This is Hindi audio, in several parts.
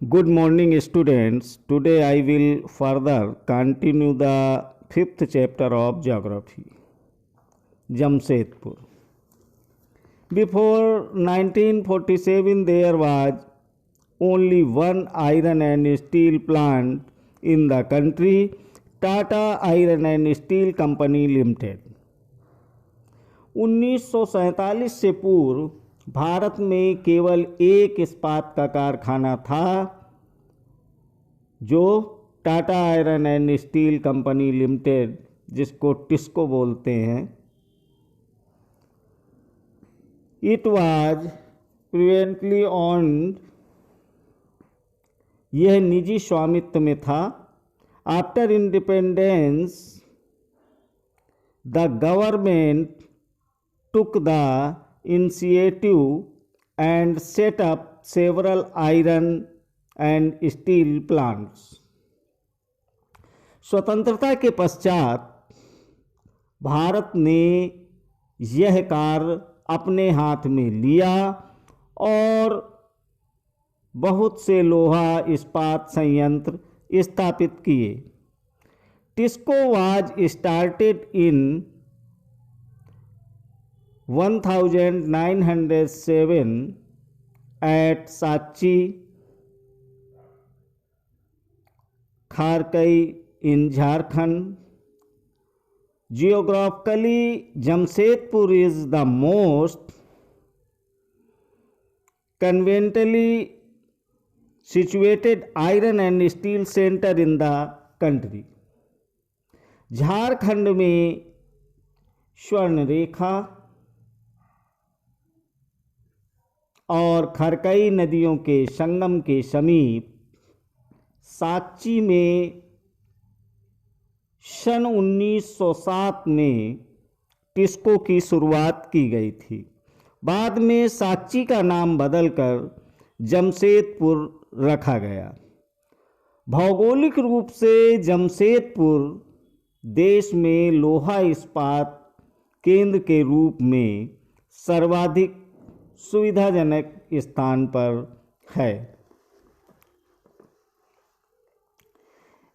Good morning, students. Today I will further continue the fifth chapter of Geography. Jamshedpur. Before 1947, there was only one iron and steel plant in the country, Tata Iron and Steel Company Limited. 1947 से पूर्व भारत में केवल एक इस्पात का कारखाना था जो Tata iron and steel company limited, जिसको टिस्को बोलते हैं। इट वाज प्रिवेंटली ऑन्ड, यह निजी स्वामित्व में था। After independence the government took the initiative and set up several iron and steel plants. स्वतंत्रता के पश्चात भारत ने यह कार्य अपने हाथ में लिया और बहुत से लोहा इस्पात संयंत्र स्थापित किए। TISCO was started in 1907 at Sachi, Kharkai in Jharkhand. Geographically, Jamshedpur is the most conveniently situated iron and steel center in the country. Jharkhand में स्वर्ण रेखा और खरकई नदियों के संगम के समीप साची में सन 1907 में टिस्को की शुरुआत की गई थी। बाद में साची का नाम बदलकर जमशेदपुर रखा गया। भौगोलिक रूप से जमशेदपुर देश में लोहा इस्पात केंद्र के रूप में सर्वाधिक सुविधाजनक स्थान पर है।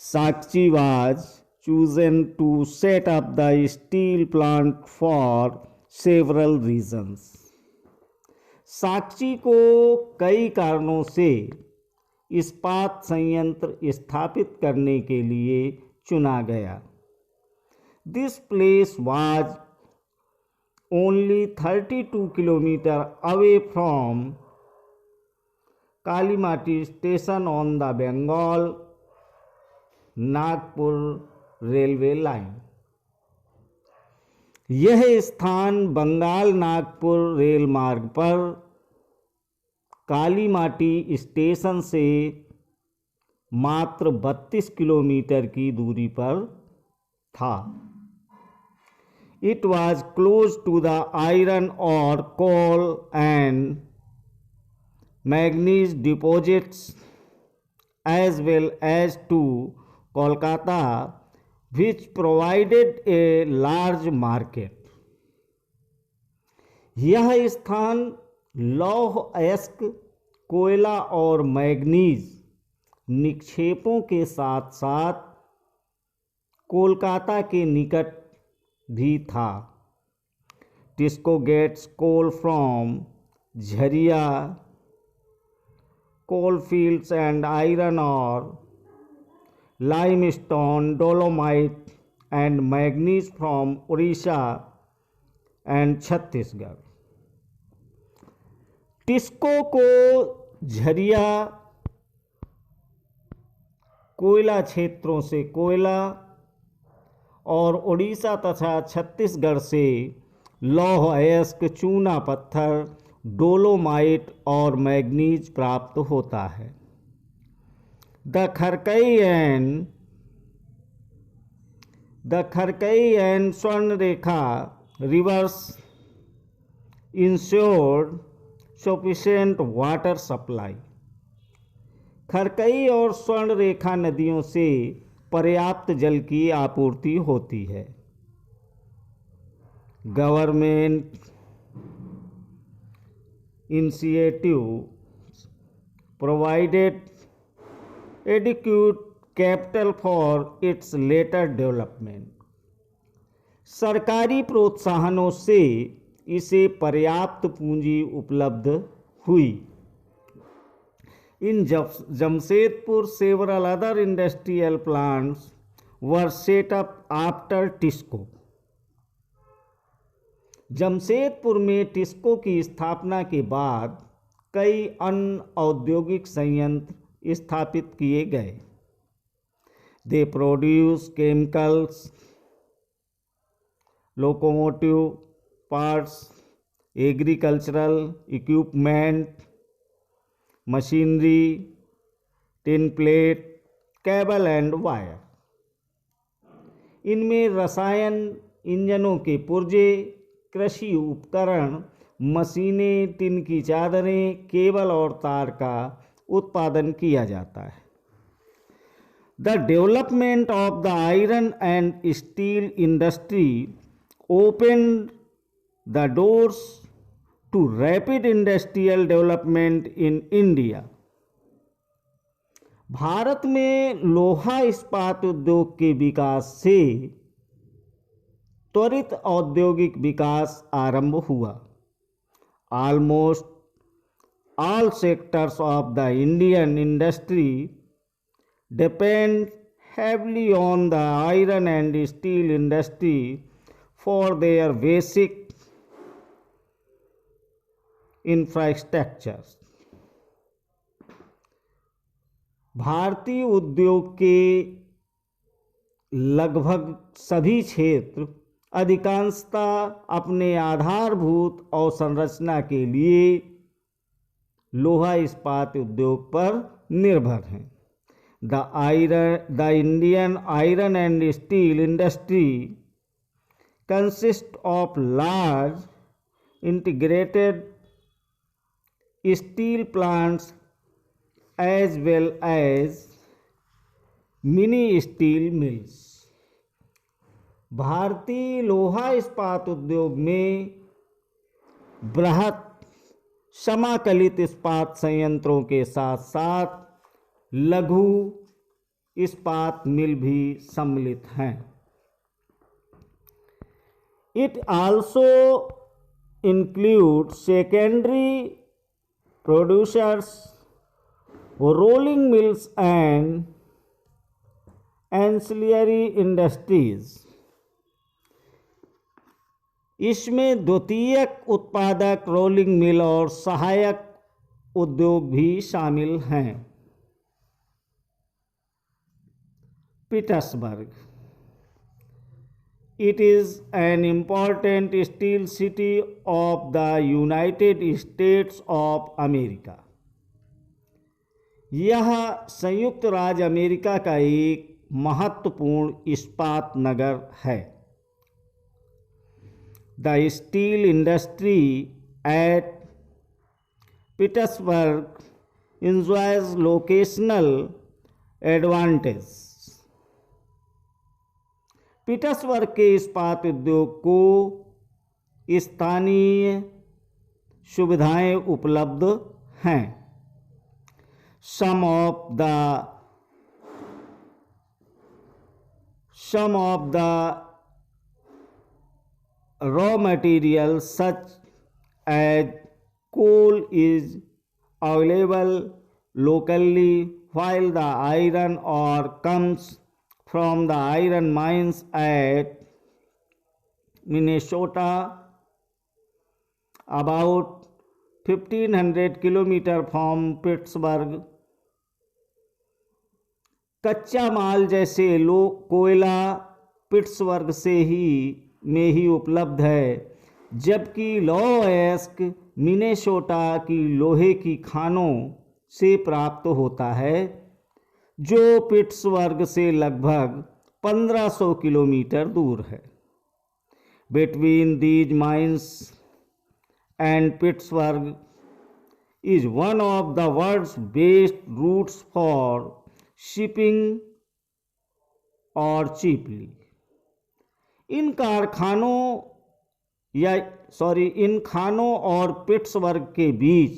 साची was chosen to set up the steel plant for several reasons. साची को कई कारणों से इस्पात संयंत्र स्थापित करने के लिए चुना गया। This place was only 32 kilometers away from Kalimati station on the Bengal Nagpur railway line. यह स्थान बंगाल नागपुर रेल मार्ग पर कालीमाटी स्टेशन से मात्र 32 किलोमीटर की दूरी पर था। It was close to the iron ore, coal and manganese deposits as well as to Kolkata, which provided a large market. यह स्थान लौह अयस्क, कोयला और मैग्नीज निक्षेपों के साथ साथ कोलकाता के निकट भी था। TISCO gets coal from Jharia coal fields and iron और limestone, dolomite and manganese from Orissa and Chhattisgarh. TISCO को झरिया कोयला क्षेत्रों से कोयला और उड़ीसा तथा छत्तीसगढ़ से लौह अयस्क, चूना पत्थर, डोलोमाइट और मैग्नीज प्राप्त होता है। The Kharkai and Swarnarekha rivers ensured sufficient water supply. Kharkai और स्वर्ण रेखा नदियों से पर्याप्त जल की आपूर्ति होती है। Government initiative provided adequate capital for its later development. सरकारी प्रोत्साहनों से इसे पर्याप्त पूंजी उपलब्ध हुई. In Jamshedpur, several other industrial plants were set up after TISCO. Jamshedpur में टिस्को की स्थापना के बाद कई अन्य औद्योगिक संयंत्र स्थापित किए गए. They produce chemicals, locomotive parts, agricultural equipment, machinery, tin plate, cable and wire. इनमें रसायन, इंजनों के पुर्जे, कृषि उपकरण, मशीनें, टिन की चादरें, केबल और तार का उत्पादन किया जाता है. The development of the iron and steel industry opened the doors to rapid industrial development in India. Bharat में लोहा इस्पात उद्योग के विकास से त्वरित औद्योगिक विकास आरंभ हुआ. Almost all sectors of the Indian industry depend heavily on the iron and steel industry for their basic infrastructures. भारतीय उद्योग के लगभग सभी क्षेत्र अधिकांशतः अपने आधारभूत अवसंरचना के लिए लोहा इस्पात उद्योग पर निर्भर हैं. The Indian iron and steel industry consists of large integrated steel plants as well as mini steel mills. भारतीय लोहा इस्पात उद्योग में बृहत समाकलित इस्पात संयंत्रों के साथ साथ लघु इस्पात मिल भी सम्मिलित हैं. It also includes secondary producers, rolling mills and ancillary industries. इसमें द्वितीयक उत्पादक, रोलिंग मिल और सहायक उद्योग भी शामिल हैं. Pittsburgh. It is an important steel city of the United States of America. यह संयुक्त राज्य अमेरिका का एक महत्वपूर्ण इस्पात नगर है. The steel industry at Pittsburgh enjoys locational advantage. Pittsburgh के इस्पात उद्योग को स्थानीय सुविधाएं उपलब्ध हैं. Some of the raw materials such as coal is available locally, while the iron ore comes from the iron mines at Minnesota, about 1500 kilometers from Pittsburgh. कच्चा माल जैसे कोयला पिट्सबर्ग में ही उपलब्ध है, जबकि लौह मिनेसोटा की लोहे की खानों से प्राप्त होता है, जो पिट्सबर्ग से लगभग 1500 किलोमीटर दूर है. Between these mines and Pittsburgh is one of the world's best routes for shipping or cheaply. इन खानों और पिट्सबर्ग के बीच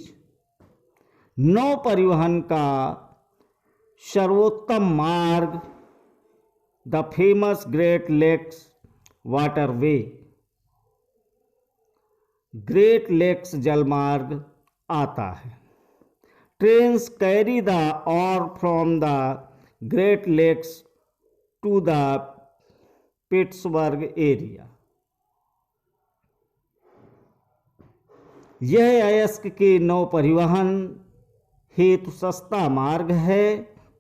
नौ परिवहन का सर्वोत्तम मार्ग the famous Great Lakes waterway, Great Lakes जलमार्ग आता है। Trains carry the ore from the Great Lakes to the Pittsburgh area. यह अयस्क के नौ परिवहन हेतु सस्ता मार्ग है।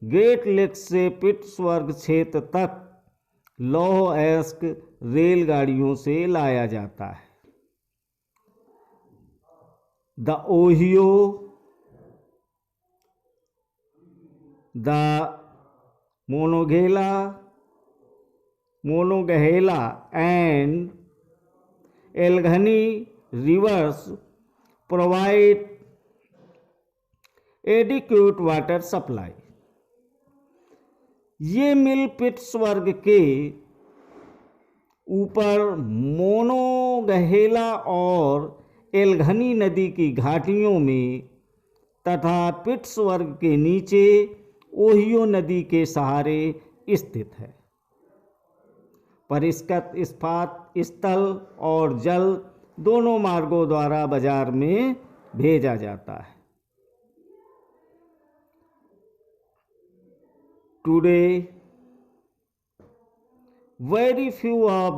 ग्रेट लेक्स से पिट्सबर्ग क्षेत्र तक लौह अयस्क रेलगाड़ियों से लाया जाता है। The Ohio, the Monongahela and Allegheny rivers provide adequate water supply. ये मिल पिट्सबर्ग के ऊपर मोनोगहेला और एल्गनी नदी की घाटियों में तथा पिट्सबर्ग के नीचे ओहियो नदी के सहारे स्थित है। परिष्कृत इस्पात स्थल और जल दोनों मार्गों द्वारा बाजार में भेजा जाता है। Today very few of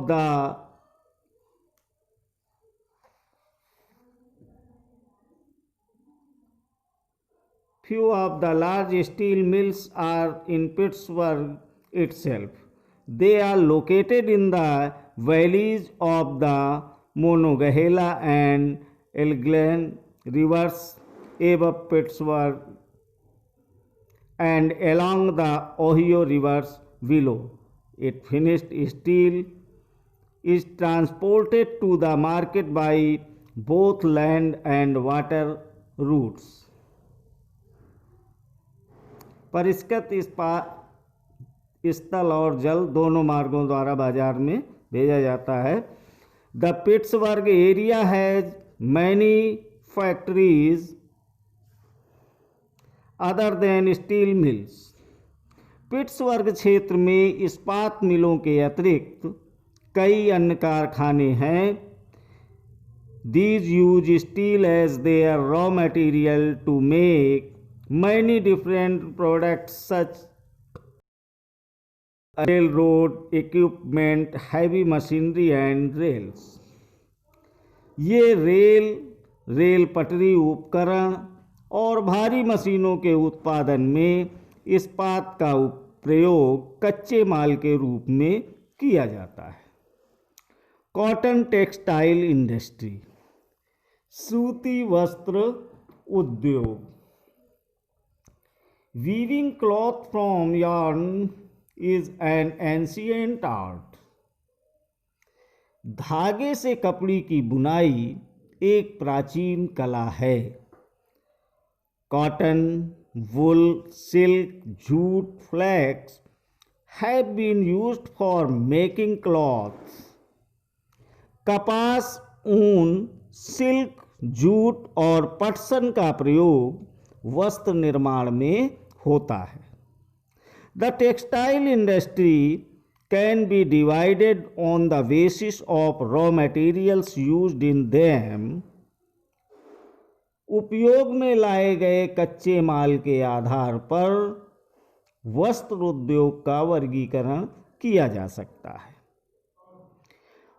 the large steel mills are in Pittsburgh itself. They are located in the valleys of the Monongahela and Elgin rivers above Pittsburgh and along the Ohio rivers below. It finished steel is transported to the market by both land and water routes. परिष्कृत इस्पात स्थल और जल दोनों मार्गों द्वारा बाजार में भेजा जाता है। The Pittsburgh area has many factories other than steel mills. Pittsburgh क्षेत्र में इस्पात मिलों के अतिरिक्त कई अन्य कारखाने हैं। These use steel as their raw material to make many different products such as railroad equipment, heavy machinery and rails. ये रेल पटरी उपकरण और भारी मशीनों के उत्पादन में इस्पात का प्रयोग कच्चे माल के रूप में किया जाता है। कॉटन टेक्सटाइल इंडस्ट्री, सूती वस्त्र उद्योग। Weaving cloth from yarn is an ancient art. धागे से कपड़े की बुनाई एक प्राचीन कला है। Cotton, wool, silk, jute, flax have been used for making cloths. कपास, ऊन, सिल्क, जूट और पटसन का प्रयोग वस्त्र निर्माण में होता है। The textile industry can be divided on the basis of raw materials used in them. उपयोग में लाए गए कच्चे माल के आधार पर वस्त्र उद्योग का वर्गीकरण किया जा सकता है।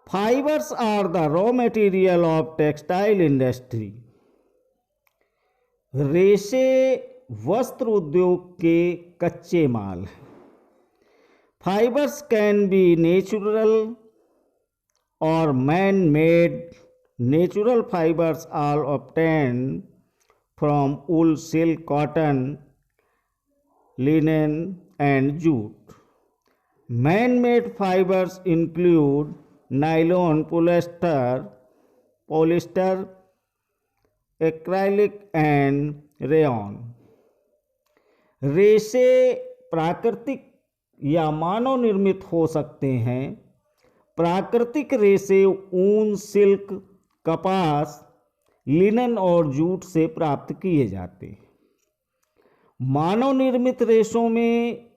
Fibres are the raw material of textile industry. रेशे वस्त्र उद्योग के कच्चे माल हैं। Fibres can be natural or man made. Natural fibers are obtained from wool, silk, cotton, linen, and jute. Man-made fibers include nylon, polyester, acrylic, and rayon. रेशे प्राकृतिक या मानव निर्मित हो सकते हैं। प्राकृतिक रेशे ऊन, सिल्क, कपास, लिनन और जूट से प्राप्त किए जाते हैं। मानव निर्मित रेशों में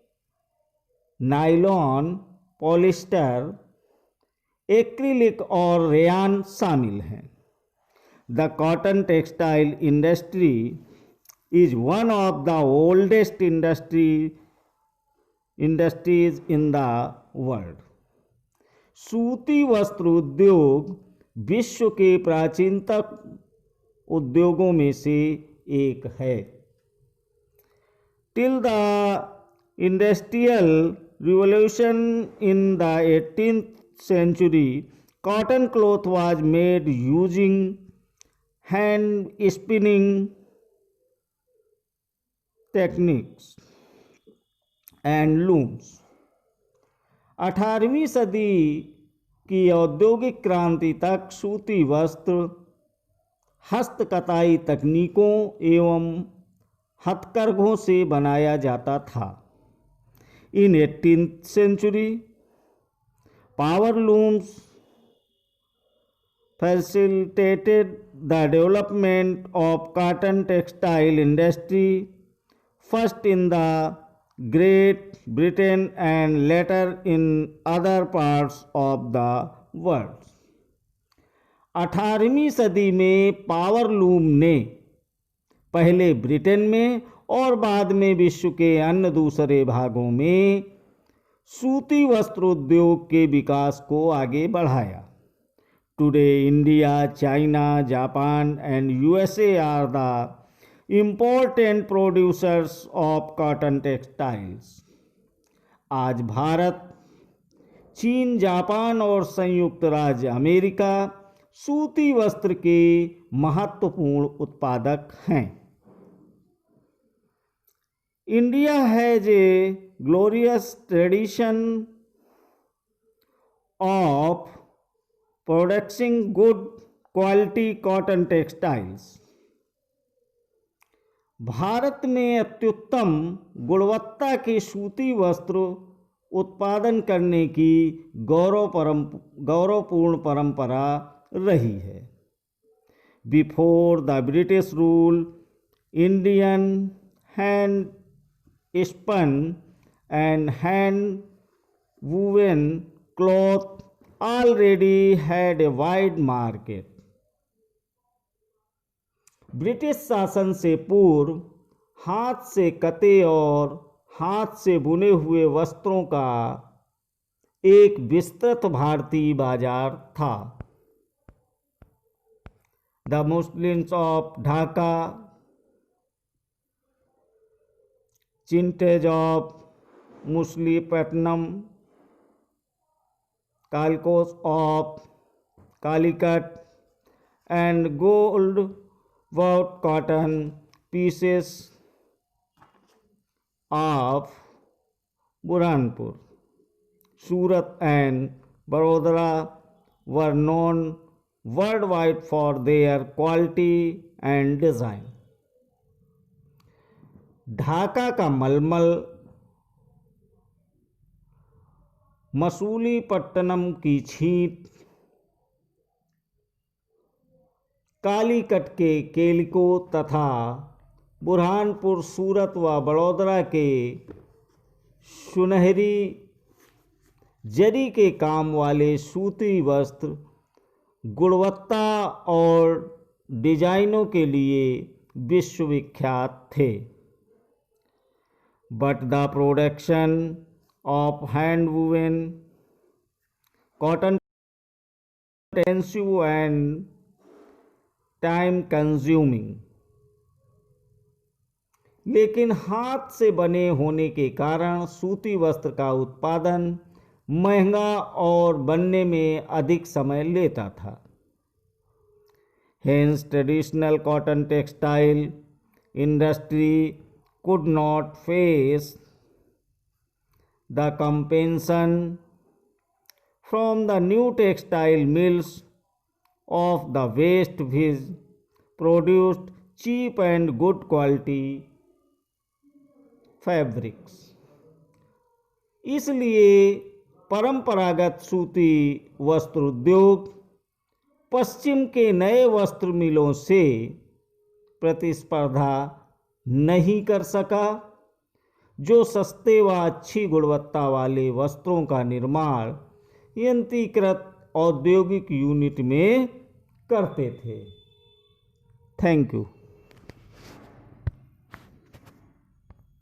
नायलॉन, पॉलिस्टर, एक्रिलिक और रेयान शामिल हैं। The cotton textile industry is one of the oldest industries in the world. सूती वस्त्र उद्योग विश्व के प्राचीनतम उद्योगों में से एक है। Till the industrial revolution in the 18th century, cotton cloth was made using hand spinning techniques and looms. 18वीं सदी की औद्योगिक क्रांति तक सूती वस्त्र हस्तकताई तकनीकों एवं हथकरघों से बनाया जाता था। इन 18th century, power looms facilitated the development of cotton textile industry, first in the Great Britain and later in other parts of the world। 18वीं सदी में पावर लूम ने पहले ब्रिटेन में और बाद में विश्व के अन्य दूसरे भागों में सूती वस्त्र उद्योग के विकास को आगे बढ़ाया। Today India, China, Japan and USA are the important producers of cotton textiles. आज भारत, चीन, जापान और संयुक्त राज्य अमेरिका सूती वस्त्र के महत्वपूर्ण उत्पादक हैं। India has a glorious tradition of प्रोडक्टिंग good quality cotton textiles. Bharat में अत्युत्तम गुणवत्ता के सूती वस्त्र उत्पादन करने की गौरवपूर्ण परंपरा रही है। Before the British rule, Indian hand spun and hand woven cloth already had a wide market. British शासन से पूर्व हाथ से कते और हाथ से बुने हुए वस्त्रों का एक विस्तृत भारतीय बाजार था। The muslins of Dhaka, chintz of Masulipatnam, calicos of Calicut and gold work cotton pieces of Burhanpur, Surat and Vadodara were known world wide for their quality and design. Dhaka का मलमल, मसूलीपट्टनम की छींट, कालीकट के केलिको तथा बुरहानपुर, सूरत व बड़ोदरा के सुनहरी जरी के काम वाले सूती वस्त्र गुणवत्ता और डिजाइनों के लिए विश्वविख्यात थे। But the production of hand woven cotton intensive and time consuming. लेकिन हाथ से बने होने के कारण सूती वस्त्र का उत्पादन महंगा और बनने में अधिक समय लेता था। Hence, traditional cotton textile industry could not face the competition from the new textile mills of the West, which produced cheap and good quality fabrics। इसलिए परंपरागत सूती वस्त्र उद्योग पश्चिम के नए वस्त्र मिलों से प्रतिस्पर्धा नहीं कर सका, जो सस्ते व अच्छी गुणवत्ता वाले वस्त्रों का निर्माण यंत्रीकृत औद्योगिक यूनिट में करते थे। Thank you.